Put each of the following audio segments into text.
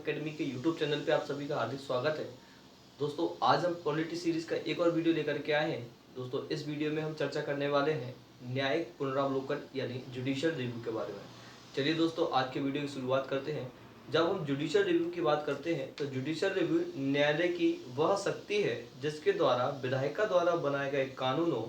Academy के YouTube channel पे आप सभी का हार्दिक स्वागत है। दोस्तों आज हम पॉलिटी सीरीज का एक और वीडियो लेकर के आए हैं। दोस्तों इस वीडियो में हम चर्चा करने वाले हैं न्यायिक पुनरावलोकन यानी जुडिशियल रिव्यू के बारे में। चलिए दोस्तों आज के वीडियो की शुरुआत करते हैं। जब हम जुडिशियल रिव्यू की बात करते हैं तो जुडिशियल रिव्यू न्यायालय की वह शक्ति है जिसके द्वारा विधायिका द्वारा बनाए गए कानूनों,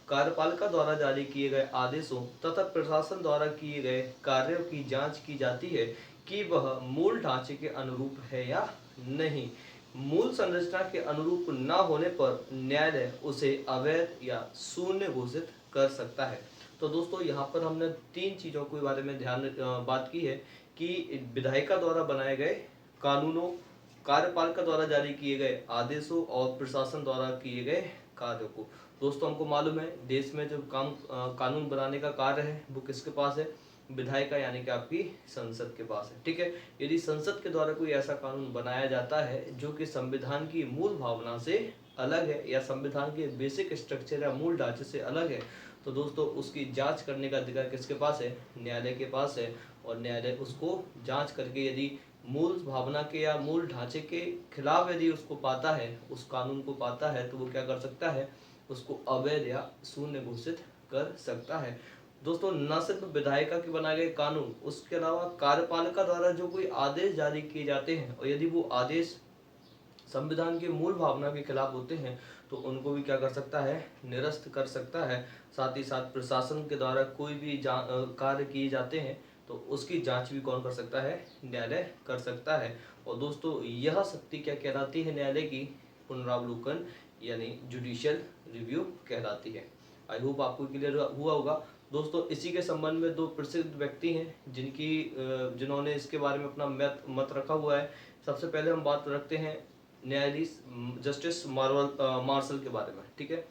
कार्यपालिका द्वारा जारी किए गए आदेशों तथा प्रशासन द्वारा किए गए कार्यों की जांच की जाती है कि वह मूल ढांचे के अनुरूप है या नहीं। मूल संरचना के अनुरूप न होने पर न्यायालय उसे अवैध या शून्य घोषित कर सकता है। तो दोस्तों यहाँ पर हमने तीन चीज़ों के बारे में बात की है कि विधायिका द्वारा बनाए गए कानूनों, कार्यपालिका द्वारा जारी किए गए आदेशों और प्रशासन द्वारा किए गए कार्यों को। दोस्तों हमको मालूम है देश में जो कानून बनाने का कार्य है वो किसके पास है? विधायिका यानी कि आपकी संसद के पास है। ठीक है, यदि संसद के द्वारा कोई ऐसा कानून बनाया जाता है जो कि संविधान की मूल भावना से अलग है या संविधान के बेसिक स्ट्रक्चर या मूल ढांचे से अलग है, तो दोस्तों उसकी जांच करने का अधिकार किसके पास है? न्यायालय के पास है। और न्यायालय उसको जांच करके यदि मूल भावना के या मूल ढांचे के खिलाफ यदि उसको पाता है, उस कानून को पाता है, तो वो क्या कर सकता है? उसको अवैध या शून्य घोषित कर सकता है। दोस्तों न सिर्फ विधायिका के बनाए गए कानून, उसके अलावा कार्यपालिका द्वारा जो कोई आदेश जारी किए जाते हैं और यदि वो आदेश संविधान के मूल भावना के खिलाफ होते हैं तो उनको भी क्या कर सकता है? निरस्त कर सकता है। साथ ही साथ प्रशासन के द्वारा कोई भी कार्य किए जाते हैं तो उसकी जांच भी कौन कर सकता है? न्यायालय कर सकता है। और दोस्तों यह शक्ति क्या कहलाती है न्यायालय की? पुनरावलोकन यानी जुडिशियल रिव्यू कहलाती है। आई होप आपको क्लियर हुआ होगा। दोस्तों इसी के संबंध में दो प्रसिद्ध व्यक्ति हैं जिन्होंने इसके बारे में अपना मत रखा हुआ है। सबसे पहले हम बात रखते हैं न्यायाधीश जस्टिस मार्शल के बारे में। ठीक है,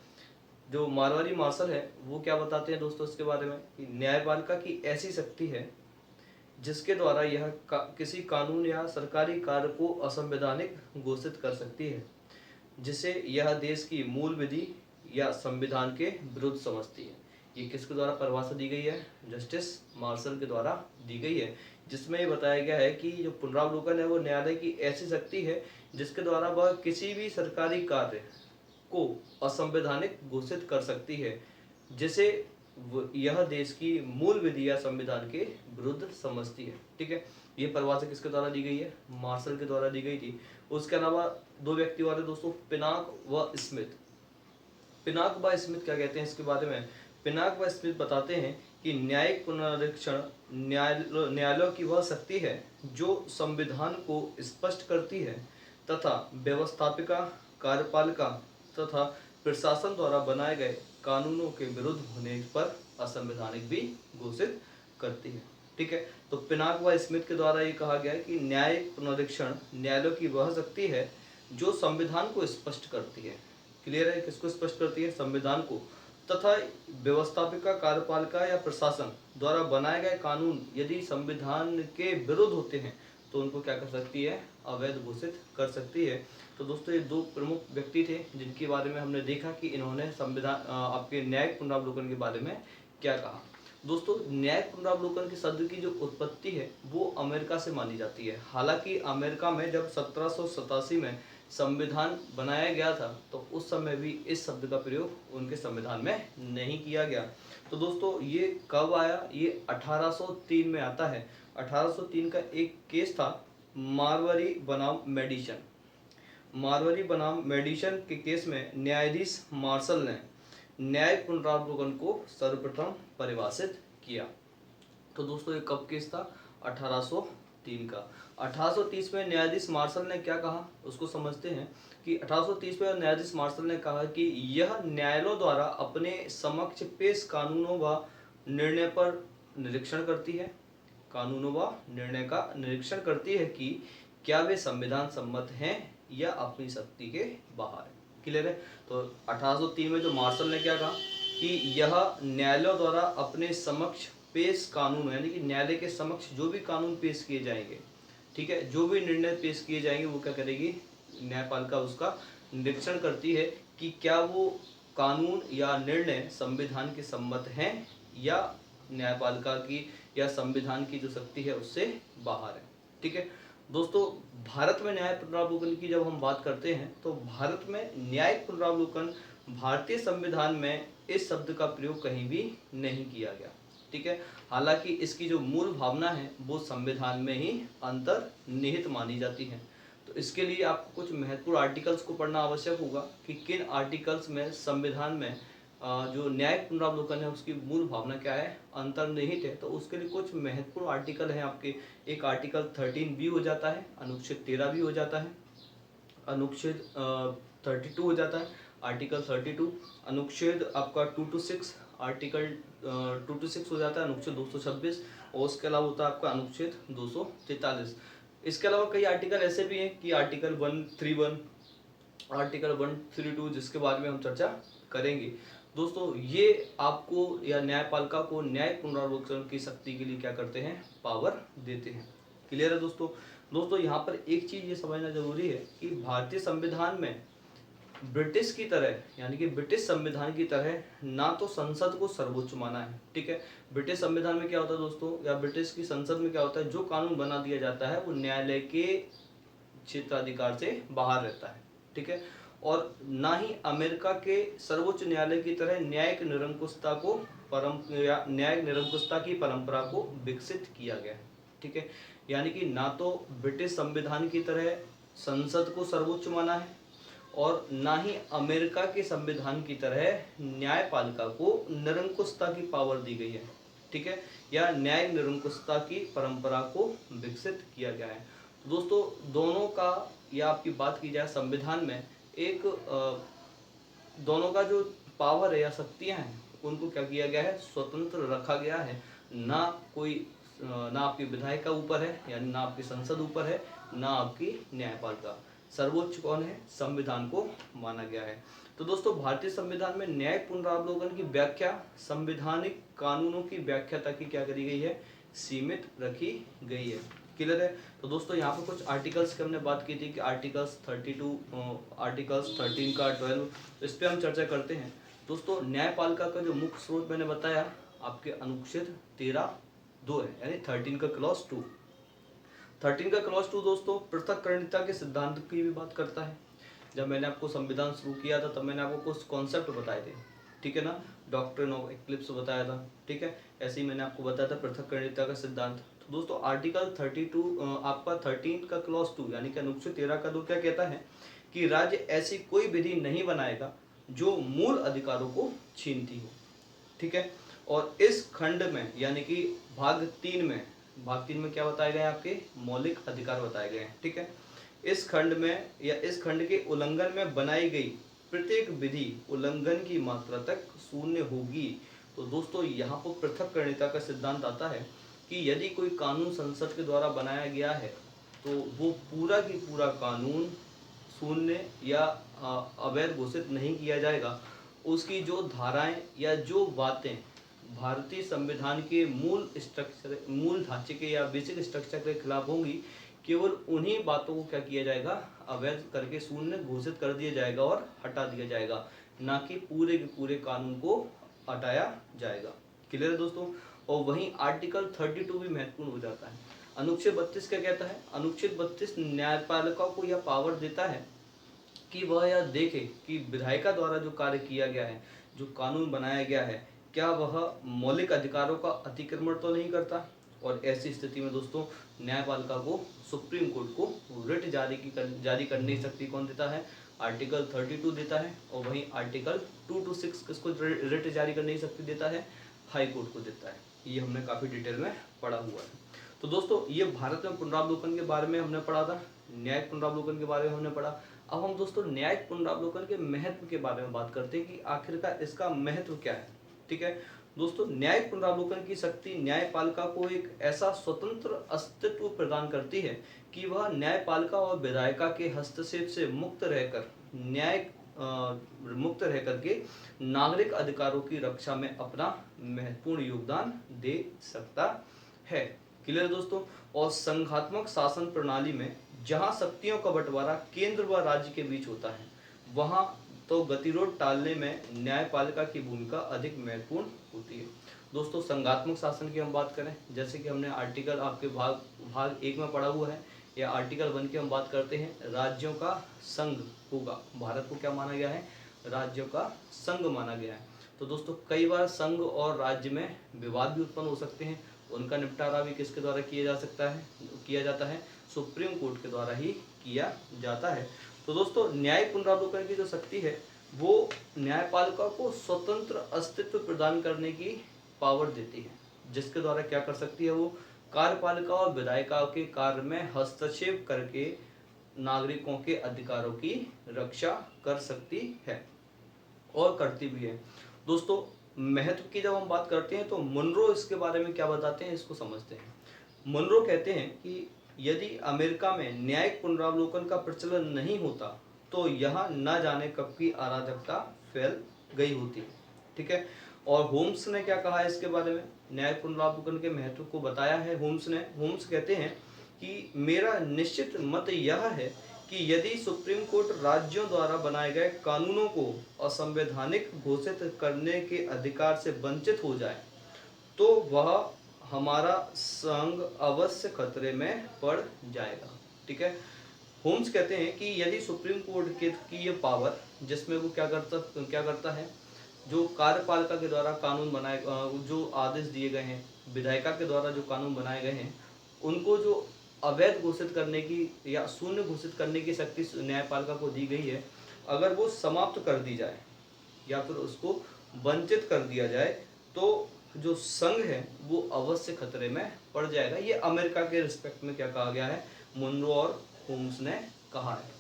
जो मारवाड़ी मार्शल है वो क्या बताते हैं दोस्तों इसके बारे में कि न्यायपालिका की ऐसी शक्ति है जिसके द्वारा यह किसी कानून या सरकारी कार्य को असंवैधानिक घोषित कर सकती है जिसे यह देश की मूल विधि या संविधान के विरुद्ध समझती है। ये किसके द्वारा परिभाषा दी गई है? जस्टिस मार्शल के द्वारा दी गई है, जिसमें ये बताया गया है कि जो पुनरावलोकन है वो न्यायालय की ऐसी शक्ति है जिसके द्वारा वह किसी भी सरकारी कार्य को असंवैधानिक घोषित कर सकती है जिसे यह देश की मूल विधि या संविधान के विरुद्ध समझती है। ठीक है, ये परिभाषा किसके द्वारा दी गई है? मार्शल के द्वारा दी गई थी। उसके अलावा दो व्यक्ति और दोस्तों, पिनाक व स्मिथ। पिनाक व स्मिथ क्या कहते हैं इसके बारे में? पिनाक व स्मिथ बताते हैं कि न्यायिक पुनरीक्षण न्यायालयों की वह शक्ति है जो संविधान को स्पष्ट करती है तथा व्यवस्थापिका, कार्यपालिका तथा प्रशासन द्वारा बनाए गए कानूनों के विरुद्ध होने पर असंवैधानिक भी घोषित करती है। ठीक है, तो पिनाक व स्मिथ के द्वारा ये कहा गया है कि न्यायिक पुनरीक्षण न्यायालयों की वह शक्ति है जो संविधान को स्पष्ट करती है। क्लियर है? किसको स्पष्ट करती है? संविधान को। तथा व्यवस्थापिका, कार्यपालिका या प्रशासन द्वारा बनाए गए कानून यदि संविधान के विरुद्ध होते हैं तो उनको क्या कर सकती है? अवैध घोषित कर सकती है। तो दोस्तों ये दो प्रमुख व्यक्ति थे जिनके बारे में हमने देखा कि इन्होंने संविधान आपके न्यायिक पुनरावलोकन के बारे में क्या कहा। दोस्तों न्यायिक पुनरावलोकन के शब्द की जो उत्पत्ति है वो अमेरिका से मानी जाती है। हालांकि अमेरिका में जब 1787 में संविधान बनाया गया था तो उस समय भी इस शब्द का प्रयोग उनके संविधान में नहीं किया गया। तो दोस्तों ये कब आया? ये 1803 में आता है। 1803 का एक केस था मारवाड़ी बनाम मेडिसन। मारवाड़ी बनाम मेडिसन के केस में न्यायाधीश मार्शल ने न्यायिक पुनरावलोकन को सर्वप्रथम परिभाषित किया। तो दोस्तों ये कब केस था? 1803 का। 1830 में न्यायाधीश मार्शल ने क्या कहा उसको समझते हैं कि 1830 में न्यायाधीश मार्शल ने कहा कि यह न्यायालयों द्वारा अपने समक्ष पेश कानूनों व निर्णय पर निरीक्षण करती है। कानूनों व निर्णय का निरीक्षण करती है कि क्या वे संविधान सम्मत हैं या अपनी शक्ति के बाहर है। क्लियर है? तो 1803 में जो मार्शल ने क्या कहा कि यह न्यायालयों द्वारा अपने समक्ष पेश कानून यानी कि न्यायालय के समक्ष जो भी कानून पेश किए जाएंगे, ठीक है, जो भी निर्णय पेश किए जाएंगे वो क्या करेगी? न्यायपालिका उसका निरीक्षण करती है कि क्या वो कानून या निर्णय संविधान के सम्मत हैं या न्यायपालिका की या संविधान की जो शक्ति है उससे बाहर है। ठीक है, दोस्तों भारत में न्यायिक पुनरावलोकन की जब हम बात करते हैं तो भारत में न्यायिक पुनरावलोकन भारतीय संविधान में इस शब्द का प्रयोग कहीं भी नहीं किया गया। ठीक है, हालांकि इसकी जो मूल भावना है वो संविधान में ही अंतर्निहित मानी जाती है। तो इसके लिए आपको कुछ महत्वपूर्ण आर्टिकल्स को पढ़ना आवश्यक होगा कि किन आर्टिकल्स में संविधान में जो न्यायिक पुनरावलोकन है उसकी मूल भावना क्या है, अंतर्निहित है। तो उसके लिए कुछ महत्वपूर्ण आर्टिकल हैं आपके। एक आर्टिकल 13 भी हो जाता है, अनुच्छेद 13 भी हो जाता है, अनुच्छेद 32 हो जाता है, आर्टिकल 32, अनुच्छेद आपका 2 to 6, आर्टिकल 2 to 6 हो जाता है, अनुच्छेद 226, और उसके अलावा होता है आपका अनुच्छेद 243। इसके अलावा कई आर्टिकल ऐसे भी हैं कि आर्टिकल 131, आर्टिकल 132, जिसके बारे में हम चर्चा करेंगे। दोस्तों ये आपको या न्यायपालिका को न्यायिक पुनरावलोकन की शक्ति के लिए क्या करते हैं, पावर देते हैं। क्लियर है दोस्तों। दोस्तों यहाँ पर एक चीज ये समझना जरूरी है कि भारतीय संविधान में ब्रिटिश की तरह, यानी कि ब्रिटिश संविधान की तरह ना तो संसद को सर्वोच्च माना है। ठीक है, ब्रिटिश संविधान में क्या होता है दोस्तों, या ब्रिटिश की संसद में क्या होता है, जो कानून बना दिया जाता है वो न्यायालय के क्षेत्राधिकार से बाहर रहता है। ठीक है, और ना ही अमेरिका के सर्वोच्च न्यायालय की तरह न्यायिक निरंकुशता को न्यायिक निरंकुशता की परंपरा को विकसित किया गया है। ठीक है, यानी कि ना तो ब्रिटिश संविधान की तरह संसद को सर्वोच्च माना है और ना ही अमेरिका के संविधान की तरह न्यायपालिका को निरंकुशता की पावर दी गई है। ठीक है, या न्यायिक निरंकुशता की परंपरा को विकसित किया गया है। दोस्तों दोनों का, या आपकी बात की जाए संविधान में, एक दोनों का जो पावर है या शक्तियां हैं उनको क्या किया गया है, स्वतंत्र रखा गया है। ना कोई ना आपकी विधायिका ऊपर है, यानी ना आपकी संसद ऊपर है, ना आपकी न्यायपालिका। सर्वोच्च कौन है, संविधान को माना गया है। तो दोस्तों भारतीय संविधान में न्यायिक पुनरावलोकन की व्याख्या संवैधानिक कानूनों की व्याख्या तक ही क्या करी गई है, सीमित रखी गई है। क्लियर है। तो दोस्तों यहाँ पर कुछ आर्टिकल्स की हमने बात की थी कि आर्टिकल्स 32, आर्टिकल्स 13 का 12, इस पर हम चर्चा करते हैं। दोस्तों न्यायपालिका का जो मुख्य स्रोत मैंने बताया आपके अनुच्छेद 13(2) है, यानी 13 का क्लॉज 2। 13 का क्लॉज 2 दोस्तों पृथक्करणिता के सिद्धांत की भी बात करता है। जब मैंने आपको संविधान शुरू किया था तब मैंने आपको कुछ कॉन्सेप्ट बताए थे। ठीक है ना, डॉक्ट्रिन ऑफ इक्लिप्स बताया था। ठीक है, ऐसे ही मैंने आपको बताया था पृथक्करणिता का सिद्धांत। तो दोस्तों आर्टिकल 32 आपका 13 का क्लॉज 2 यानी कि अनुच्छेद 13 का 2 क्या कहता है कि राज्य ऐसी कोई विधि नहीं बनाएगा जो मूल अधिकारों को छीनती हो। ठीक है, और इस खंड में यानी कि भाग 3 में क्या बताए गए हैं, आपके मौलिक अधिकार बताए गए हैं। ठीक है, इस खंड में या इस खंड के उल्लंघन में बनाई गई प्रत्येक विधि उल्लंघन की मात्रा तक शून्य होगी। तो दोस्तों यहाँ पर पृथक्करणिता का सिद्धांत आता है कि यदि कोई कानून संसद के द्वारा बनाया गया है तो वो पूरा की पूरा कानून शून्य या अवैध घोषित नहीं किया जाएगा। उसकी जो धाराएं या जो बातें भारतीय संविधान के मूल ढांचे के या बेसिक स्ट्रक्चर के खिलाफ होंगी, केवल उन्हीं बातों को क्या किया जाएगा, अवैध करके शून्य घोषित कर दिया जाएगा और हटा दिया जाएगा, ना कि पूरे के पूरे कानून को हटाया जाएगा। क्लियर है दोस्तों। और वहीं आर्टिकल 32 भी महत्वपूर्ण हो जाता है। अनुच्छेद 32 क्या कहता है, अनुच्छेद 32 न्यायपालिका को यह पावर देता है कि वह यह देखे कि विधायिका द्वारा जो कार्य किया गया है, जो कानून बनाया गया है, क्या वह मौलिक अधिकारों का अतिक्रमण तो नहीं करता। और ऐसी स्थिति में दोस्तों न्यायपालिका को, सुप्रीम कोर्ट को रिट जारी करने की शक्ति कौन देता है, आर्टिकल 32 देता है। और वहीं आर्टिकल 2 to 6 किसको रिट जारी करने की शक्ति देता है, हाई कोर्ट को देता है। ये हमने काफी डिटेल में पढ़ा हुआ है। तो दोस्तों ये भारत में पुनरावलोकन के बारे में हमने पढ़ा था, न्यायिक पुनरावलोकन के बारे में हमने पढ़ा। अब हम दोस्तों न्यायिक पुनरावलोकन के महत्व के बारे में बात करते हैं कि आखिरकार इसका महत्व क्या है। ठीक है दोस्तों, न्यायिक पुनरावलोकन की शक्ति न्यायपालिका को एक ऐसा स्वतंत्र अस्तित्व प्रदान करती है कि वह न्यायपालिका और विधायिका के हस्तक्षेप से मुक्त रह करके नागरिक अधिकारों की रक्षा में अपना महत्वपूर्ण योगदान दे सकता है। क्लियर दोस्तों। और संघात्मक शासन प्रणाली में जहां शक्तियों का बंटवारा केंद्र व राज्य के बीच होता है, वहां तो गतिरोध टालने में न्यायपालिका की भूमिका अधिक महत्वपूर्ण होती है। दोस्तों संघात्मक शासन की हम बात करें, जैसे कि हमने आर्टिकल आपके भाग 1 में पढ़ा हुआ है या आर्टिकल 1 की हम बात करते हैं, राज्यों का संघ होगा। भारत को क्या माना गया है? राज्यों का संघ माना गया है। तो दोस्तों कई बार संघ और राज्य में विवाद भी उत्पन्न हो सकते हैं, उनका निपटारा भी किसके द्वारा किया जाता है? सुप्रीम कोर्ट के द्वारा ही किया जाता है। तो दोस्तों न्यायिक पुनरावलोकन की जो शक्ति है वो न्यायपालिका को स्वतंत्र अस्तित्व प्रदान करने की पावर देती है, जिसके द्वारा क्या कर सकती है? वो कार्यपालिका और विधायिका के कार्य में हस्तक्षेप करके नागरिकों के अधिकारों की रक्षा कर सकती है और करती भी है। दोस्तों महत्व की जब हम बात करते हैं तो मुनरो इसके बारे में क्या बताते हैं, इसको समझते हैं। मुनरो कहते हैं कि यदि अमेरिका में न्यायिक पुनरावलोकन का प्रचलन नहीं होता तो यहाँ न जाने कब की अराजकता फैल गई होती। ठीक है। और होम्स ने क्या कहा है इसके बारे में? न्यायिक पुनरावलोकन के महत्व को बताया है होम्स कहते हैं कि मेरा निश्चित मत यह है कि यदि सुप्रीम कोर्ट राज्यों द्वारा बनाए गए कानूनों को असंवैधानिक घोषित करने के अधिकार से वंचित हो जाए तो वह हमारा संघ अवश्य खतरे में पड़ जाएगा। ठीक है। होम्स कहते हैं कि यदि सुप्रीम कोर्ट की ये पावर, जिसमें वो क्या करता है, जो कार्यपालिका के द्वारा कानून बनाए, जो आदेश दिए गए हैं, विधायिका के द्वारा जो कानून बनाए गए हैं, उनको जो अवैध घोषित करने की या शून्य घोषित करने की शक्ति न्यायपालिका को दी गई है, अगर वो समाप्त कर दी जाए या फिर उसको वंचित कर दिया जाए तो जो संघ है वो अवश्य खतरे में पड़ जाएगा। ये अमेरिका के रिस्पेक्ट में क्या कहा गया है? मुनरो और होम्स ने कहा है।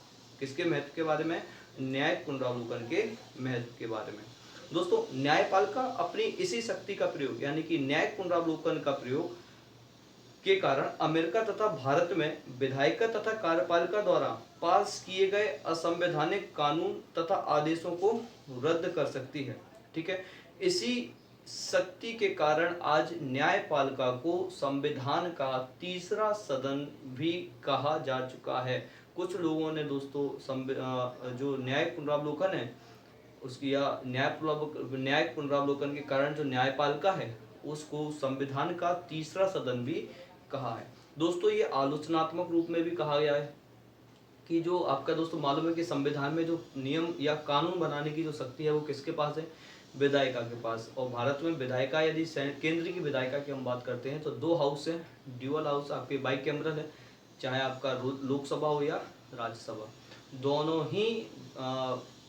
किसके महत्व के बारे में? न्यायिक पुनरावलोकन के महत्व के बारे में। दोस्तों न्यायपालिका अपनी इसी शक्ति का प्रयोग यानी कि न्यायिक पुनरावलोकन का प्रयोग के कारण अमेरिका तथा भारत में विधायिका तथा कार्यपालिका द्वारा पास किए गए असंवैधानिक कानून तथा आदेशों को रद्द कर सकती है। ठीक है। इसी शक्ति के कारण आज न्यायपालिका को संविधान का तीसरा सदन भी कहा जा चुका है। कुछ लोगों ने दोस्तों जो न्यायिक पुनरावलोकन है उसकी या न्यायिक पुनरावलोकन के कारण जो न्यायपालिका है उसको संविधान का तीसरा सदन भी कहा है। दोस्तों ये आलोचनात्मक रूप में भी कहा गया है कि जो आपका दोस्तों मालूम है कि संविधान में जो नियम या कानून बनाने की जो शक्ति है वो किसके पास है? विधायिका के पास। और भारत में विधायिका यदि केंद्र की विधायिका की हम बात करते हैं तो 2 हाउस है, ड्यूअल हाउस, आपके बाइकैमरल है, चाहे आपका लोकसभा हो या राज्यसभा, दोनों ही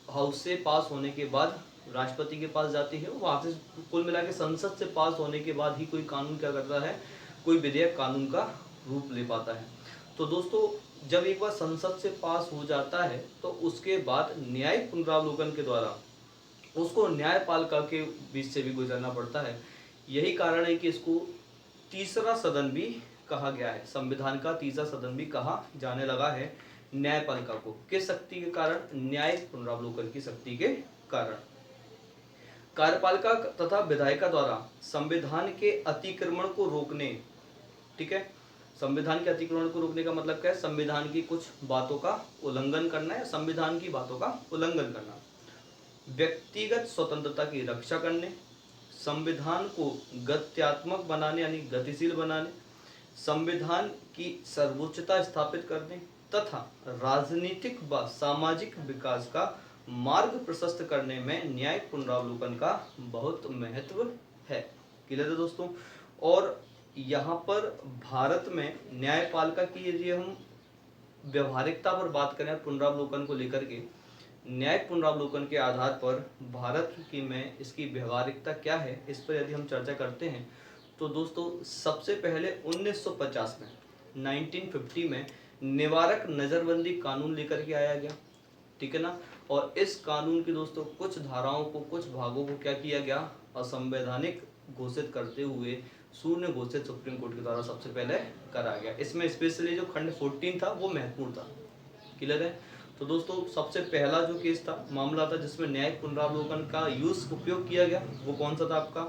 हाउस से पास होने के बाद राष्ट्रपति के पास जाती है। वहाँ से कुल मिला के संसद से पास होने के बाद ही कोई कानून क्या करता है, कोई विधेयक कानून का रूप ले पाता है। तो दोस्तों जब एक बार संसद से पास हो जाता है तो उसके बाद न्यायिक पुनरावलोकन के द्वारा उसको न्यायपालिका के बीच से भी गुजरना पड़ता है। यही कारण है कि इसको तीसरा सदन भी कहा गया है, संविधान का तीसरा सदन भी कहा जाने लगा है न्यायपालिका को। किस शक्ति के कारण? न्यायिक पुनरावलोकन की शक्ति के कारण। कार्यपालिका तथा विधायिका द्वारा संविधान के अतिक्रमण को रोकने, ठीक है, संविधान के अतिक्रमण को रोकने का मतलब क्या है? संविधान की कुछ बातों का उल्लंघन करना या संविधान की बातों का उल्लंघन करना, व्यक्तिगत स्वतंत्रता की रक्षा करने, संविधान को गत्यात्मक बनाने यानी गतिशील बनाने, संविधान की सर्वोच्चता स्थापित करने तथा राजनीतिक व सामाजिक विकास का मार्ग प्रशस्त करने में न्यायिक पुनरावलोकन का बहुत महत्व है। क्लियर है दोस्तों। और यहाँ पर भारत में न्यायपालिका की यदि हम व्यवहारिकता पर बात करें पुनरावलोकन को लेकर के, न्यायिक पुनरावलोकन के आधार पर भारत की में इसकी व्यवहारिकता क्या है, इस पर यदि हम चर्चा करते हैं तो दोस्तों सबसे पहले 1950 में 1950 में निवारक नज़रबंदी कानून लेकर के आया गया। ठीक है ना। और इस कानून की दोस्तों कुछ धाराओं को, कुछ भागों को क्या किया गया? असंवैधानिक घोषित करते हुए शून्य घोषित सुप्रीम कोर्ट के द्वारा सबसे पहले करा गया। इसमें स्पेशली जो खंड 14 था वो महत्वपूर्ण था। क्लियर है। तो दोस्तों सबसे पहला जो केस था, मामला था जिसमें न्यायिक पुनरावलोकन का उपयोग किया गया, वो कौन सा था आपका?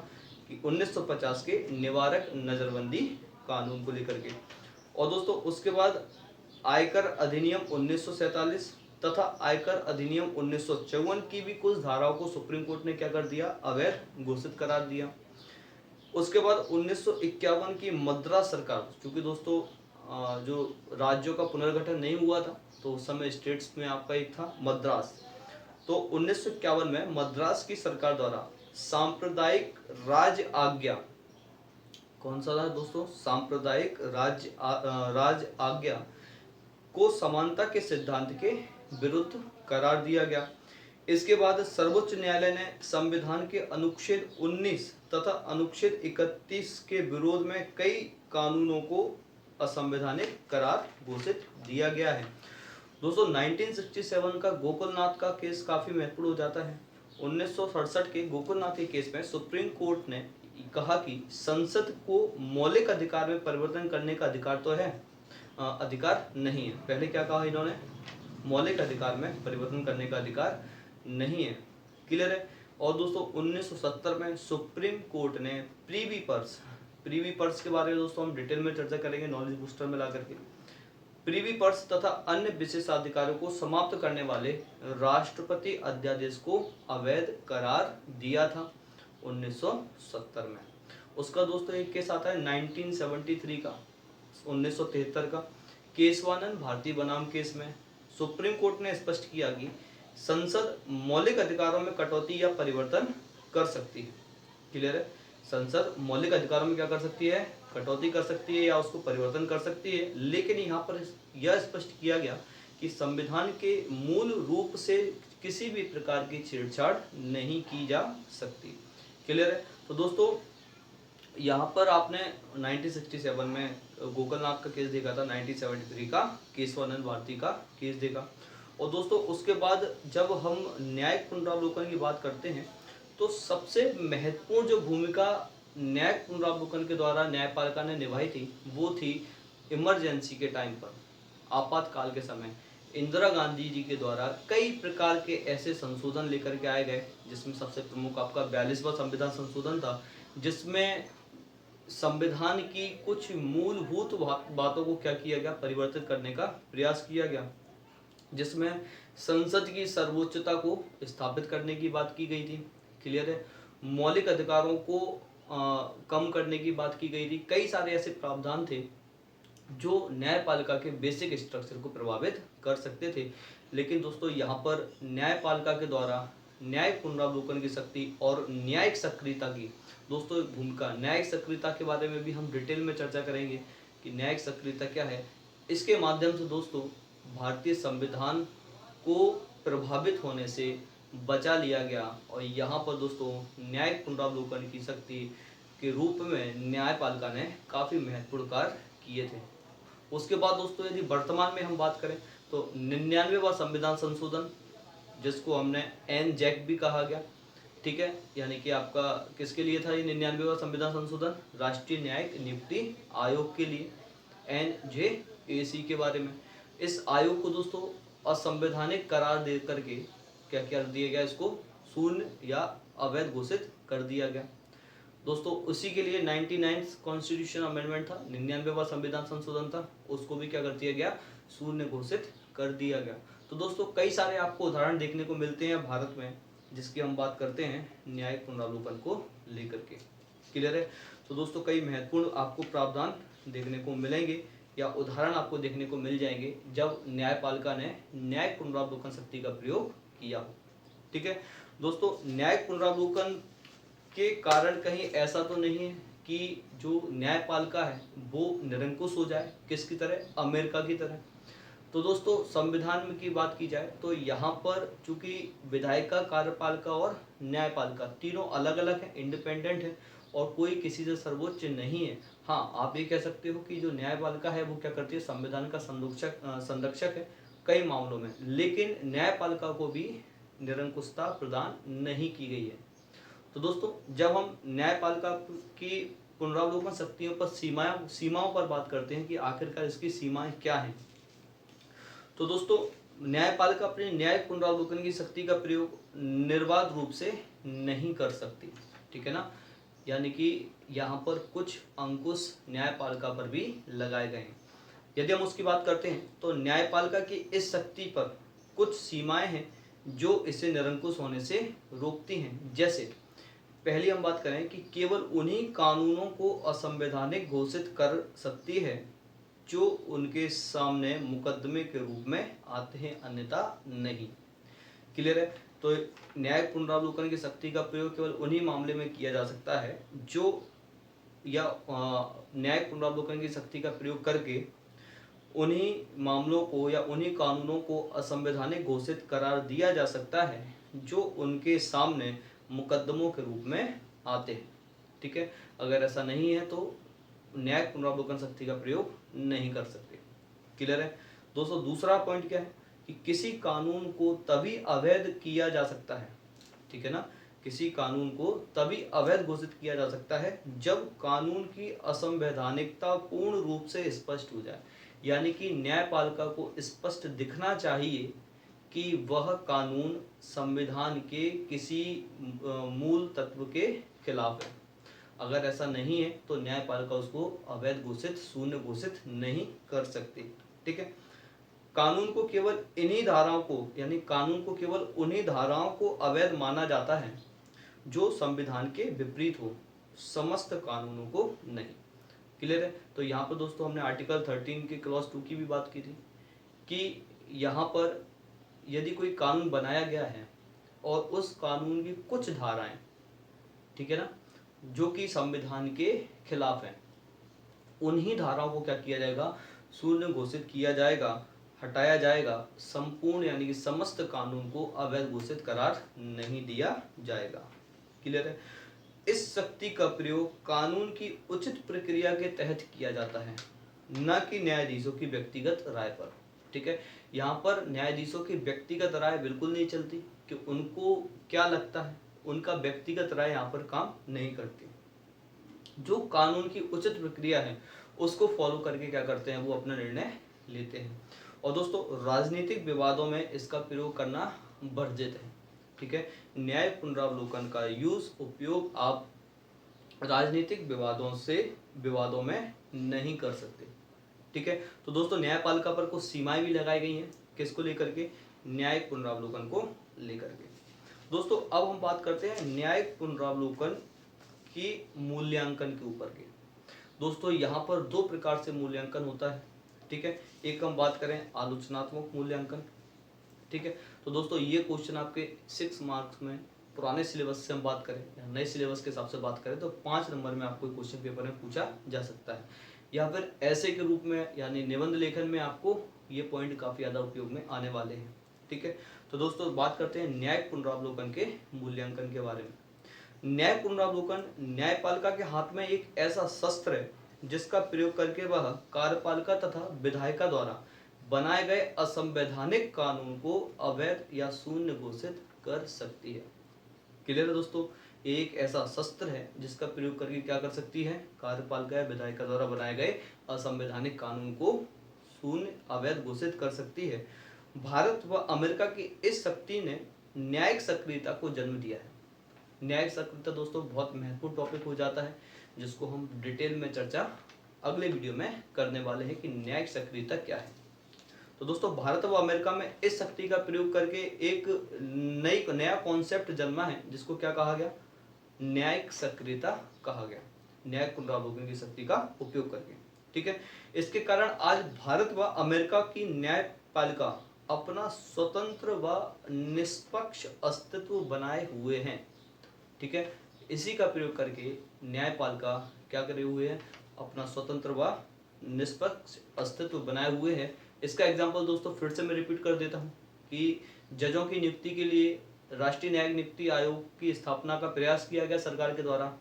कि 1950 के निवारक नज़रबंदी कानून को लेकर के। और दोस्तों उसके बाद आयकर अधिनियम 1947 तथा आयकर अधिनियम 1954 की भी कुछ धाराओं को सुप्रीम कोर्ट ने क्या कर दिया? अवैध घोषित करार दिया। उसके बाद 1951 की मद्रास सरकार, क्योंकि दोस्तों जो राज्यों का पुनर्गठन नहीं हुआ था, तो उस समय स्टेट्स में आपका एक था मद्रास। तो 1951 में मद्रास की सरकार द्वारा सांप्रदायिक राज्य आज्ञा, कौन सा था दोस्तों, सांप्रदायिक राज आज्ञा को समानता के सिद्धांत के विरुद्ध करार दिया गया। इसके बाद सर्वोच्च न्यायालय ने संविधान के अनुच्छेद 19 तथा अनुच्छेद 31 के विरोध में कई कानूनों को असंवैधानिक करार घोषित दिया गया है। दोस्तों 1967 का गोकुलनाथ का केस काफी महत्वपूर्ण हो जाता है। 1967 के गोकुलनाथ के केस में सुप्रीम कोर्ट ने कहा कि संसद को मौलिक अधिकार में परिवर्तन करने का अधिकार तो है, अधिकार नहीं है। पहले क्या कहा इन्होंने, मौलिक अधिकार में परिवर्तन करने का अधिकार नहीं है। क्लियर है। और दोस्तों 1970 में सुप्रीम कोर्ट ने प्रीवी पर्स के बारे में दोस्तों हम डिटेल में चर्चा करेंगे नॉलेज बूस्टर में ला करके। प्रीवी पर्स तथा अन्य विशेषाधिकारों को समाप्त करने वाले राष्ट्रपति अध्यादेश को अवैध करार दिया था 1970 में। उसका दोस्तों एक केस आता है 1973 का, 1973 का केशवानंद भारती बनाम केस में सुप्रीम कोर्ट ने स्पष्ट किया कि संसद मौलिक अधिकारों में कटौती या परिवर्तन कर सकती है। क्लियर है। संसद मौलिक अधिकारों में क्या कर सकती है, कटौती कर सकती है या उसको परिवर्तन कर सकती है, लेकिन यहाँ पर यह स्पष्ट किया गया कि संविधान के मूल रूप से किसी भी प्रकार की छेड़छाड़ नहीं की जा सकती। क्लियर है। तो दोस्तों यहाँ पर आपने 1967 में गोकुलनाथ का केस देखा था, 1973 का केशवानंद भारती का केस देखा। और दोस्तों उसके बाद जब हम न्यायिक पुनरावलोकन की बात करते हैं तो सबसे महत्वपूर्ण जो भूमिका न्यायिक पुनरावलोकन के द्वारा न्यायपालिका ने निभाई थी वो थी इमरजेंसी के टाइम पर, आपातकाल के समय इंदिरा गांधी जी के द्वारा कई प्रकार के ऐसे संशोधन लेकर के आए गए, जिसमें सबसे प्रमुख आपका 42वां संविधान संशोधन था, जिसमें संविधान की कुछ मूलभूत बातों को क्या किया गया, परिवर्तित करने का प्रयास किया गया, जिसमें संसद की सर्वोच्चता को स्थापित करने की बात की गई थी। क्लियर है। मौलिक अधिकारों को कम करने की बात की गई थी। कई सारे ऐसे प्रावधान थे जो न्यायपालिका के बेसिक स्ट्रक्चर को प्रभावित कर सकते थे। लेकिन दोस्तों यहाँ पर न्यायपालिका के द्वारा न्यायिक पुनरावलोकन की शक्ति और न्यायिक सक्रियता की दोस्तों भूमिका, न्यायिक सक्रियता के बारे में भी हम डिटेल में चर्चा करेंगे कि न्यायिक सक्रियता क्या है। इसके माध्यम से दोस्तों भारतीय संविधान को प्रभावित होने से बचा लिया गया और यहाँ पर दोस्तों न्यायिक पुनरावलोकन की शक्ति के रूप में न्यायपालिका ने काफ़ी महत्वपूर्ण कार्य किए थे। उसके बाद दोस्तों यदि वर्तमान में हम बात करें तो 99वां संविधान संशोधन, जिसको हमने एनजेक भी कहा गया, ठीक है, यानी कि आपका किसके लिए था ये 99वां संविधान संशोधन, राष्ट्रीय न्यायिक नियुक्ति आयोग के लिए, NJAC के बारे में। इस आयोग को दोस्तों असंवैधानिक करार दे करके क्या क्या दिया गया, इसको शून्य या अवैध घोषित कर दिया गया। दोस्तों उसी के लिए 99th कॉन्स्टिट्यूशन अमेंडमेंट था, 99वां संविधान संशोधन था, उसको भी क्या कर दिया गया, शून्य घोषित कर दिया गया। तो दोस्तों कई सारे आपको उदाहरण देखने को मिलते हैं भारत में, जिसकी हम बात करते हैं न्यायिक पुनरावलोकन को लेकर के। क्लियर है। तो दोस्तों कई महत्वपूर्ण आपको प्रावधान देखने को मिलेंगे या उदाहरण आपको देखने को मिल जाएंगे जब न्यायपालिका ने न्यायिक पुनरावलोकन शक्ति का प्रयोग किया हो। ठीक है दोस्तों, न्यायिक पुनरावलोकन के कारण कहीं ऐसा तो नहीं है कि जो न्यायपालिका है वो निरंकुश हो जाए, किसकी तरह, अमेरिका की तरह। तो दोस्तों संविधान में की बात की जाए तो यहाँ पर चूंकि विधायिका, कार्यपालिका और न्यायपालिका तीनों अलग अलग हैं, इंडिपेंडेंट है और कोई किसी से सर्वोच्च नहीं है। हाँ, आप ये कह सकते हो कि जो न्यायपालिका है वो क्या करती है, संविधान का संरक्षक है कई मामलों में, लेकिन न्यायपालिका को भी निरंकुशता प्रदान नहीं की गई है। तो दोस्तों जब हम न्यायपालिका की पुनरावलोकन शक्तियों पर सीमाओं पर बात करते हैं कि आखिरकार इसकी सीमाएं क्या हैं, तो दोस्तों न्यायपालिका अपने न्यायिक पुनरावलोकन की शक्ति का प्रयोग निर्बाध रूप से नहीं कर सकती। ठीक है ना, यानी कि यहाँ पर कुछ अंकुश न्यायपालिका पर भी लगाए गए हैं। यदि हम उसकी बात करते हैं तो न्यायपालिका की इस शक्ति पर कुछ सीमाएं हैं जो इसे निरंकुश होने से रोकती हैं। जैसे पहली हम बात करें कि केवल उन्हीं कानूनों को असंवैधानिक घोषित कर सकती है जो उनके सामने मुकदमे के रूप में आते हैं, अन्यथा नहीं। क्लियर है? तो न्यायिक पुनरावलोकन की शक्ति का प्रयोग केवल उन्हीं मामले में किया जा सकता है जो या न्यायिक पुनरावलोकन की शक्ति का प्रयोग करके उन्हीं मामलों को या उन्हीं कानूनों को असंवैधानिक घोषित करार दिया जा सकता है जो उनके सामने मुकदमों के रूप में आते हैं। ठीक है? अगर ऐसा नहीं है तो न्यायिक पुनरावलोकन शक्ति का प्रयोग नहीं कर सकते। क्लियर है? दोस्तों, दूसरा पॉइंट क्या है कि किसी कानून को तभी अवैध किया जा सकता है, ठीक है ना, किसी कानून को तभी अवैध घोषित किया जा सकता है जब कानून की असंवैधानिकता पूर्ण रूप से स्पष्ट हो जाए। यानी कि न्यायपालिका को स्पष्ट दिखना चाहिए कि वह कानून संविधान के किसी मूल तत्व के खिलाफ है। अगर ऐसा नहीं है तो न्यायपालिका उसको अवैध घोषित, शून्य घोषित नहीं कर सकती। ठीक है? कानून को केवल इन्हीं धाराओं को, यानी कानून को केवल उन्हीं धाराओं को अवैध माना जाता है जो संविधान के विपरीत हो, समस्त कानूनों को नहीं। क्लियर है? तो यहाँ पर दोस्तों हमने आर्टिकल 13 के क्लॉज 2 की भी बात की थी कि यहाँ पर यदि कोई कानून बनाया गया है और उस कानून की कुछ धाराएं, ठीक है ना, जो कि संविधान के खिलाफ हैं, उन्हीं धाराओं को क्या किया जाएगा, शून्य घोषित किया जाएगा, हटाया जाएगा। संपूर्ण यानी कि समस्त कानून को अवैध घोषित करार नहीं दिया जाएगा। क्लियर है? इस शक्ति का प्रयोग कानून की उचित प्रक्रिया के तहत किया जाता है, न कि न्यायाधीशों की व्यक्तिगत राय पर। ठीक है? यहाँ पर न्यायाधीशों की व्यक्तिगत राय बिल्कुल नहीं चलती कि उनको क्या लगता है, उनका व्यक्तिगत राय यहाँ पर काम नहीं करती। जो कानून की उचित प्रक्रिया है उसको फॉलो करके क्या करते हैं, वो अपना निर्णय लेते हैं। और दोस्तों, राजनीतिक विवादों में इसका प्रयोग करना वर्जित है। ठीक है? न्यायिक पुनरावलोकन का उपयोग आप राजनीतिक विवादों में नहीं कर सकते। ठीक है? तो दोस्तों, न्यायपालिका पर कुछ सीमाएं भी लगाई गई हैं, किसको लेकर के, न्यायिक पुनरावलोकन को लेकर के। दोस्तों, अब हम बात करते हैं न्यायिक पुनरावलोकन की मूल्यांकन के ऊपर के। दोस्तों, यहाँ पर दो प्रकार से मूल्यांकन होता है। ठीक है? एक हम बात करें आलोचनात्मक मूल्यांकन। ठीक है? तो दोस्तों, ये क्वेश्चन आपके 6 मार्क्स में पुराने सिलेबस से हम बात करें या नए सिलेबस के हिसाब से बात करें तो 5 नंबर में आपको क्वेश्चन पेपर में पूछा जा सकता है, या फिर ऐसे के रूप में यानी निबंध लेखन में आपको ये पॉइंट काफ़ी ज़्यादा उपयोग में आने वाले हैं। ठीक है? तो दोस्तों, बात करते हैं न्यायिक पुनरावलोकन के मूल्यांकन के बारे में। न्यायिक पुनरावलोकन न्यायपालिका के हाथ में एक ऐसा शस्त्र है जिसका प्रयोग करके वह कार्यपालिका तथा विधायिका द्वारा बनाए गए असंवैधानिक कानून को अवैध या शून्य घोषित कर सकती है। क्लियर है दोस्तों? एक ऐसा शस्त्र है जिसका प्रयोग करके क्या कर सकती है, कार्यपालिका या विधायिका द्वारा बनाए गए असंवैधानिक कानून को शून्य, अवैध घोषित कर सकती है। भारत व अमेरिका की इस शक्ति ने न्यायिक सक्रियता को जन्म दिया है। न्यायिक सक्रियता दोस्तों बहुत महत्वपूर्ण टॉपिक हो जाता है, जिसको हम डिटेल में चर्चा अगले वीडियो में करने वाले हैं कि न्यायिक सक्रियता क्या है। तो दोस्तों, भारत व अमेरिका में इस शक्ति का प्रयोग करके एक नया कॉन्सेप्ट जन्मा है जिसको क्या कहा गया, न्यायिक सक्रियता कहा गया, न्यायिक पुनरावलोकन की शक्ति का उपयोग करके। ठीक है? इसके कारण आज भारत व अमेरिका की न्यायपालिका अपना स्वतंत्र व निष्पक्ष अस्तित्व बनाए हुए हैं। ठीक है? इसी का प्रयोग करके न्यायपालिका क्या करे हुए हैं, अपना स्वतंत्र व निष्पक्ष अस्तित्व बनाए हुए हैं। इसका एग्जाम्पल दोस्तों फिर से मैं रिपीट कर देता हूँ कि जजों की नियुक्ति के लिए राष्ट्रीय न्यायिक नियुक्ति आयोग की स्थापना का प्रयास किया गया सरकार के द्वारा,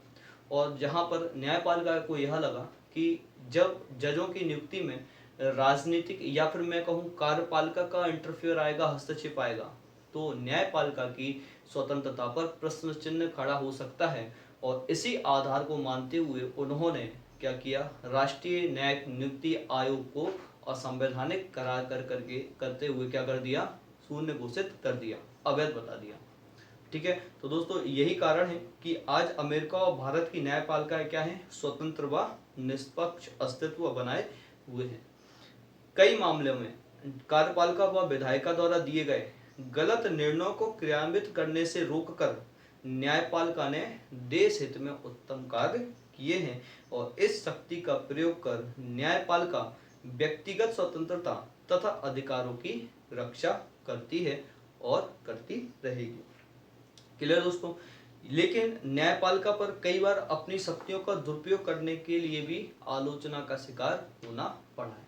और जहाँ पर न्यायपालिका को यह लगा कि जब जजों की नियुक्ति में राजनीतिक या फिर मैं कहूँ कार्यपालिका का इंटरफेयर आएगा, हस्तक्षेप आएगा, तो न्यायपालिका की स्वतंत्रता पर प्रश्न चिन्ह खड़ा हो सकता है। और इसी आधार को मानते हुए उन्होंने क्या किया, राष्ट्रीय न्यायिक नियुक्ति आयोग को असंवैधानिक करार करते हुए क्या कर दिया, शून्य घोषित कर दिया, अवैध बता दिया। ठीक है? तो दोस्तों, यही कारण है कि आज अमेरिका और भारत की न्यायपालिका क्या है, स्वतंत्र व निष्पक्ष अस्तित्व बनाए हुए हैं। कई मामलों में कार्यपालिका व विधायिका द्वारा दिए गए गलत निर्णयों को क्रियान्वित करने से रोककर न्यायपालिका ने देश हित में उत्तम कार्य किए हैं, और इस शक्ति का प्रयोग कर न्यायपालिका व्यक्तिगत स्वतंत्रता तथा अधिकारों की रक्षा करती है और करती रहेगी। क्लियर दोस्तों। लेकिन न्यायपालिका पर कई बार अपनी शक्तियों का दुरुपयोग करने के लिए भी आलोचना का शिकार होना पड़ा है।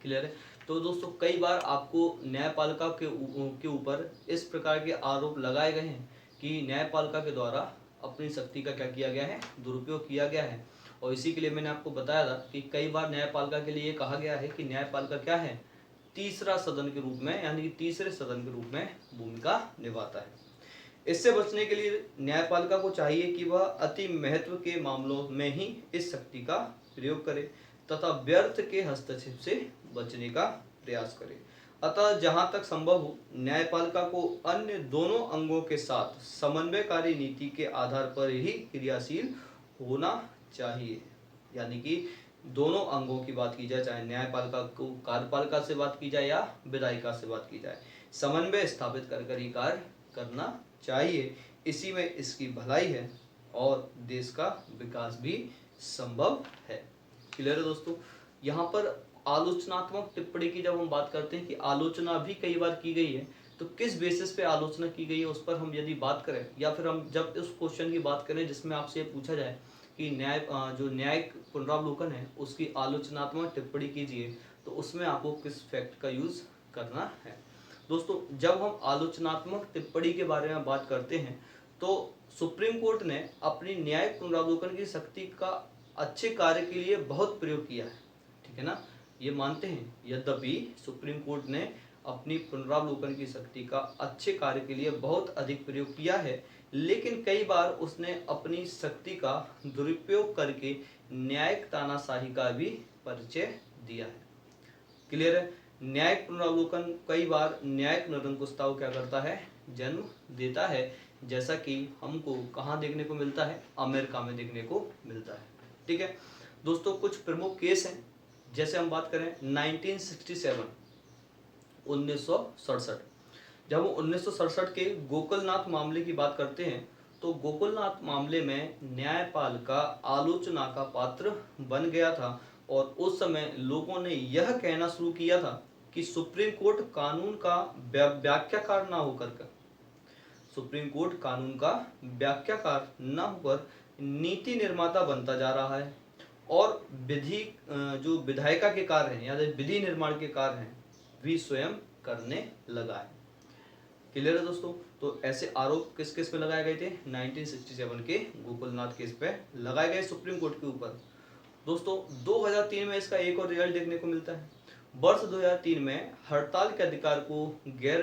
क्लियर है। तो दोस्तों कई बार आपको न्यायपालिका के ऊपर इस प्रकार के आरोप लगाए गए हैं कि न्यायपालिका के द्वारा अपनी शक्ति का क्या किया गया है, दुरुपयोग किया गया है। और इसी के लिए मैंने आपको बताया था कि कई बार न्यायपालिका के लिए कहा गया है कि न्यायपालिका क्या है, तीसरा सदन के रूप में, यानी कि तीसरे सदन के रूप में भूमिका निभाता है। इससे बचने के लिए न्यायपालिका को चाहिए कि वह अति महत्व के मामलों में ही इस शक्ति का प्रयोग करे तथा व्यर्थ के हस्तक्षेप से बचने का प्रयास करे। अतः जहां तक संभव हो न्यायपालिका को अन्य दोनों अंगों के साथ समन्वयकारी नीति के आधार पर ही क्रियाशील होना चाहिए। यानी कि दोनों अंगों की बात की जाए, चाहे न्यायपालिका को कार्यपालिका से बात की जाए या विधायिका से बात की जाए, समन्वय स्थापित कर ही कार्य करना चाहिए। इसी में इसकी भलाई है और देश का विकास भी संभव है। क्लियर है दोस्तों। यहाँ पर आलोचनात्मक टिप्पणी की जब हम बात करते हैं कि आलोचना भी कई बार की गई है, तो किस बेसिस पे आलोचना की गई है उस पर हम यदि बात करें, या फिर हम जब उस क्वेश्चन की बात करें जिसमें आपसे पूछा जाए कि जो न्यायिक पुनरावलोकन है उसकी आलोचनात्मक टिप्पणी कीजिए, तो उसमें आपको किस फैक्ट का यूज करना है। दोस्तों जब हम आलोचनात्मक टिप्पणी के बारे में बात करते हैं तो सुप्रीम कोर्ट ने अपनी न्यायिक पुनरावलोकन की शक्ति का अच्छे कार्य के लिए बहुत प्रयोग किया है, ठीक है ना, ये मानते हैं। यद्यपि सुप्रीम कोर्ट ने अपनी पुनरावलोकन की शक्ति का अच्छे कार्य के लिए बहुत अधिक प्रयोग किया है, लेकिन कई बार उसने अपनी शक्ति का दुरुपयोग करके न्यायिक तानाशाही का भी परिचय दिया है। क्लियर है। न्यायिक पुनरावलोकन कई बार न्यायिक निरंकुशता को क्या करता है, जन्म देता है, जैसा कि हमको कहाँ देखने को मिलता है, अमेरिका में देखने को मिलता है। ठीक है दोस्तों, कुछ प्रमुख केस हैं। जैसे हम बात करें 1967 1967, जब हम 1967 के गोकुलनाथ मामले की बात करते हैं तो गोकुलनाथ मामले में न्यायपालिका आलोचना का पात्र बन गया था और उस समय लोगों ने यह कहना शुरू किया था कि सुप्रीम कोर्ट कानून का व्याख्याकार न होकर सुप्रीम कोर्ट कानून का व्याख्याकार न होकर नीति निर्माता बनता जा रहा है और विधि जो विधायिका के कार्य हैं या विधि निर्माण के कार्य हैं भी स्वयं करने लगा है। क्लियर है दोस्तों। तो ऐसे आरोप किस केस पे लगाए गए थे, 1967 के गोकुलनाथ केस पे लगाए गए सुप्रीम कोर्ट के ऊपर। दोस्तों 2003 में इसका एक और रिजल्ट देखने को मिलता है। वर्ष 2003 में हड़ताल के अधिकार को गैर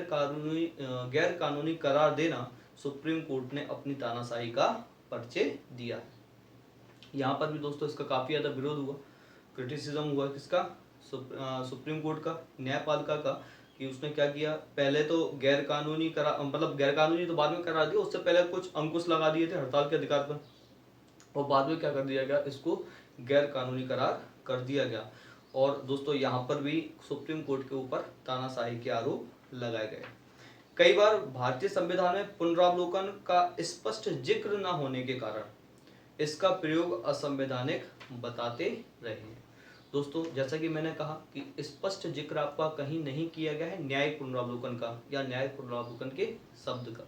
कानूनी करार देना सुप्रीम कोर्ट ने अपनी तानाशाही का परिचय दिया है। यहाँ पर भी दोस्तों इसका काफी ज्यादा विरोध हुआ, क्रिटिसिज्म हुआ किसका, सुप्रीम कोर्ट का, न्यायपालिका का, कि उसने क्या किया, पहले तो गैर कानूनी तो बाद में करार दिया, उससे पहले कुछ अंकुश लगा दिए थे हड़ताल के अधिकार पर और बाद में क्या कर दिया गया, इसको गैर कानूनी करार कर दिया गया। और दोस्तों यहाँ पर भी सुप्रीम कोर्ट के ऊपर तानाशाही के आरोप लगाए गए। कई बार भारतीय संविधान में पुनरावलोकन का स्पष्ट जिक्र न होने के कारण इसका प्रयोग असंवैधानिक बताते रहे हैं। दोस्तों जैसा कि मैंने कहा कि स्पष्ट जिक्र आपका कहीं नहीं किया गया है न्यायिक पुनरावलोकन का या न्यायिक पुनरावलोकन के शब्द का,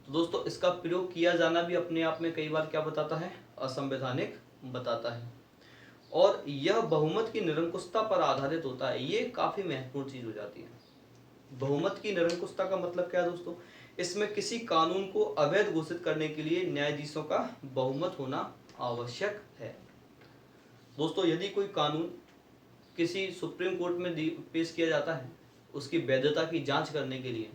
तो दोस्तों इसका प्रयोग किया जाना भी अपने आप में कई बार क्या बताता है, असंवैधानिक बताता है। और यह बहुमत की निरंकुशता पर आधारित होता है, ये काफी महत्वपूर्ण चीज हो जाती है। बहुमत की निरंकुशता का मतलब क्या है दोस्तों, इसमें किसी कानून को अवैध घोषित करने के लिए न्यायाधीशों का बहुमत होना आवश्यक है। दोस्तों यदि कोई कानून किसी सुप्रीम कोर्ट में पेश किया जाता है उसकी वैधता की जांच करने के लिए,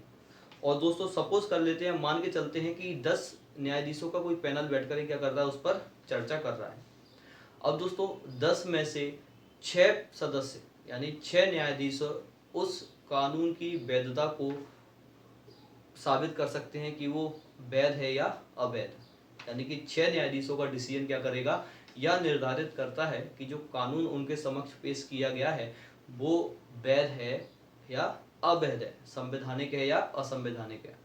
और दोस्तों सपोज कर लेते हैं, मान के चलते हैं कि 10 न्यायाधीशों का कोई पैनल बैठकर क्या कर रहा है, उस पर चर्चा कर रहा है। अब दोस्तों 10 में से 6 सदस्य यानी 6 न्यायाधीश उस कानून की वैधता को साबित कर सकते हैं कि वो वैध है या अवैध, यानी कि 6 न्यायाधीशों का डिसीजन क्या करेगा, यह निर्धारित करता है कि जो कानून उनके समक्ष पेश किया गया है वो वैध है या अवैध है, संवैधानिक है या असंवैधानिक है।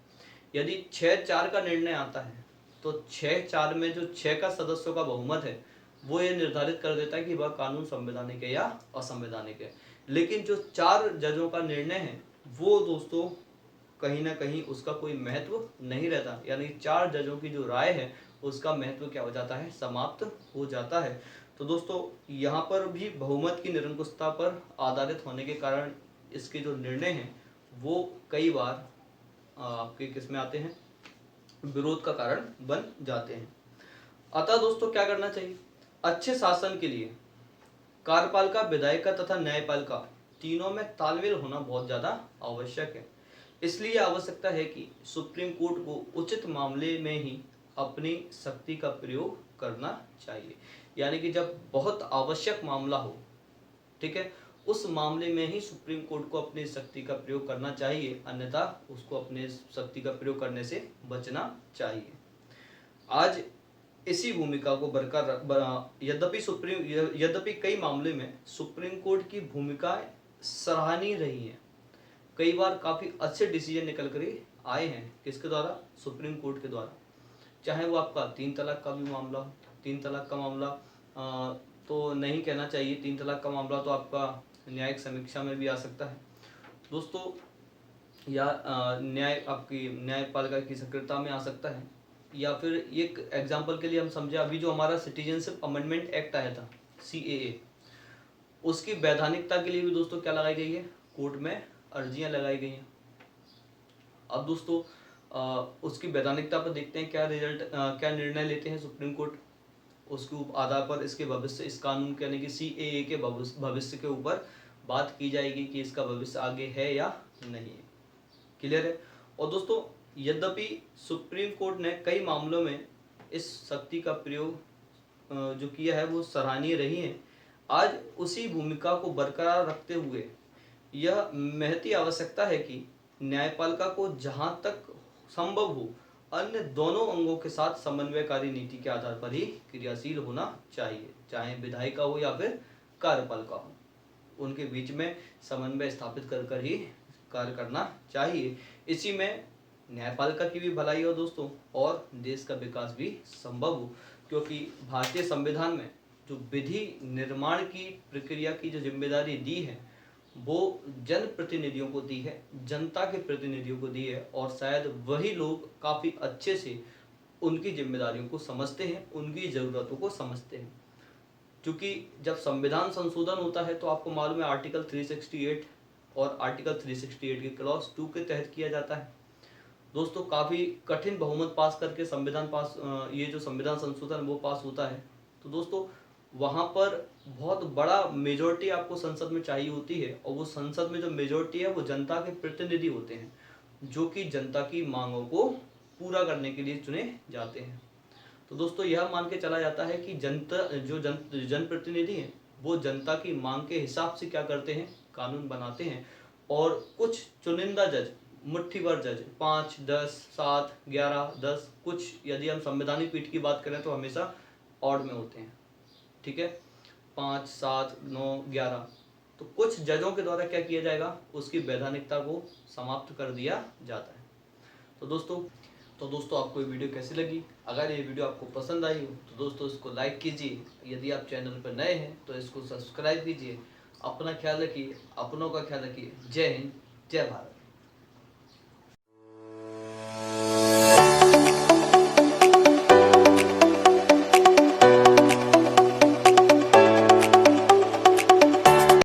यदि 6-4 का निर्णय आता है तो 6-4 में जो 6 का सदस्यों का बहुमत है वो ये निर्धारित कर देता है कि वह कानून संवैधानिक है या असंवैधानिक है। लेकिन जो 4 जजों का निर्णय है वो दोस्तों कहीं ना कहीं उसका कोई महत्व नहीं रहता, यानी 4 जजों की जो राय है उसका महत्व क्या हो जाता है, समाप्त हो जाता है। तो दोस्तों यहाँ पर भी बहुमत की निरंकुशता पर आधारित होने के कारण इसके जो निर्णय हैं वो कई बार आपके किस में आते हैं, विरोध का कारण बन जाते हैं। अतः दोस्तों क्या करना चाहिए, अच्छे शासन के लिए कार्यपालिका, विधायिका तथा न्यायपालिका तीनों में तालमेल होना बहुत ज्यादा आवश्यक है। इसलिए आवश्यकता है कि सुप्रीम कोर्ट को उचित मामले में ही अपनी शक्ति का प्रयोग करना चाहिए, यानी कि जब बहुत आवश्यक मामला हो, ठीक है, उस मामले में ही सुप्रीम कोर्ट को अपनी शक्ति का प्रयोग करना चाहिए, अन्यथा उसको अपने शक्ति का प्रयोग करने से बचना चाहिए। आज इसी भूमिका को यद्यपि कई मामले में सुप्रीम कोर्ट की भूमिका सराहनीय रही है। कई बार काफी अच्छे डिसीजन निकल कर आए हैं, किसके द्वारा, सुप्रीम कोर्ट के द्वारा। चाहे वो आपका 3 तलाक का भी मामला हो, 3 तलाक का मामला तो नहीं कहना चाहिए, 3 तलाक का मामला तो आपका न्यायिक समीक्षा में भी आ सकता है दोस्तों, या आपकी न्यायपालिका की सक्रियता में आ सकता है। या फिर एक एग्जांपल के लिए हम समझे, अभी जो हमारा सिटीजनशिप अमेंडमेंट एक्ट आया था CAA, उसकी वैधानिकता के लिए भी दोस्तों क्या लगाई गई है, कोर्ट में अर्जियां लगाई गई हैं। अब दोस्तों उसकी वैधानिकता पर देखते हैं क्या निर्णय लेते हैं सुप्रीम कोर्ट। उसके आधार पर इसके भविष्य, इस कानून के यानी कि CAA के भविष्य के ऊपर बात की जाएगी कि इसका भविष्य आगे है या नहीं है। क्लियर है। और दोस्तों यद्यपि सुप्रीम कोर्ट ने कई मामलों में इस शक्ति का प्रयोग जो किया है वो सराहनीय रही है, आज उसी भूमिका को बरकरार रखते हुए यह महती आवश्यकता है कि न्यायपालिका को जहां तक संभव हो अन्य दोनों अंगों के साथ समन्वयकारी नीति के आधार पर ही क्रियाशील होना चाहिए, चाहे विधायिका हो या फिर कार्यपालिका हो, उनके बीच में समन्वय स्थापित कर ही कार्य करना चाहिए। इसी में न्यायपालिका की भी भलाई हो दोस्तों और देश का विकास भी संभव हो, क्योंकि भारतीय संविधान में जो विधि निर्माण की प्रक्रिया की जो जिम्मेदारी दी है वो जन प्रतिनिधियों को दी है, जनता के प्रतिनिधियों को दी है, और शायद वही लोग काफ़ी अच्छे से उनकी जिम्मेदारियों को समझते हैं, उनकी ज़रूरतों को समझते हैं। क्योंकि जब संविधान संशोधन होता है तो आपको मालूम है आर्टिकल 368 और आर्टिकल 368 के क्लॉज 2 के तहत किया जाता है दोस्तों। काफ़ी कठिन बहुमत पास करके ये जो संविधान संशोधन वो पास होता है। तो दोस्तों वहाँ पर बहुत बड़ा मेजॉरिटी आपको संसद में चाहिए होती है, और वो संसद में जो मेजॉरिटी है वो जनता के प्रतिनिधि होते हैं, जो कि जनता की मांगों को पूरा करने के लिए चुने जाते हैं। तो दोस्तों यह मान के चला जाता है कि जनप्रतिनिधि हैं वो जनता की मांग के हिसाब से क्या करते हैं, कानून बनाते हैं। और कुछ चुनिंदा जज, मुट्ठी भर जज, 5, 10, 7, 11, 10, कुछ यदि हम संवैधानिक पीठ की बात करें तो हमेशा ऑड में होते हैं, ठीक है, 5, 7, 9, 11। तो कुछ जजों के द्वारा क्या किया जाएगा, उसकी वैधानिकता को समाप्त कर दिया जाता है। तो दोस्तों आपको ये वीडियो कैसी लगी? अगर ये वीडियो आपको पसंद आई हो तो दोस्तों इसको लाइक कीजिए, यदि आप चैनल पर नए हैं तो इसको सब्सक्राइब कीजिए। अपना ख्याल रखिए, अपनों का ख्याल रखिए। जय हिंद, जय भारत।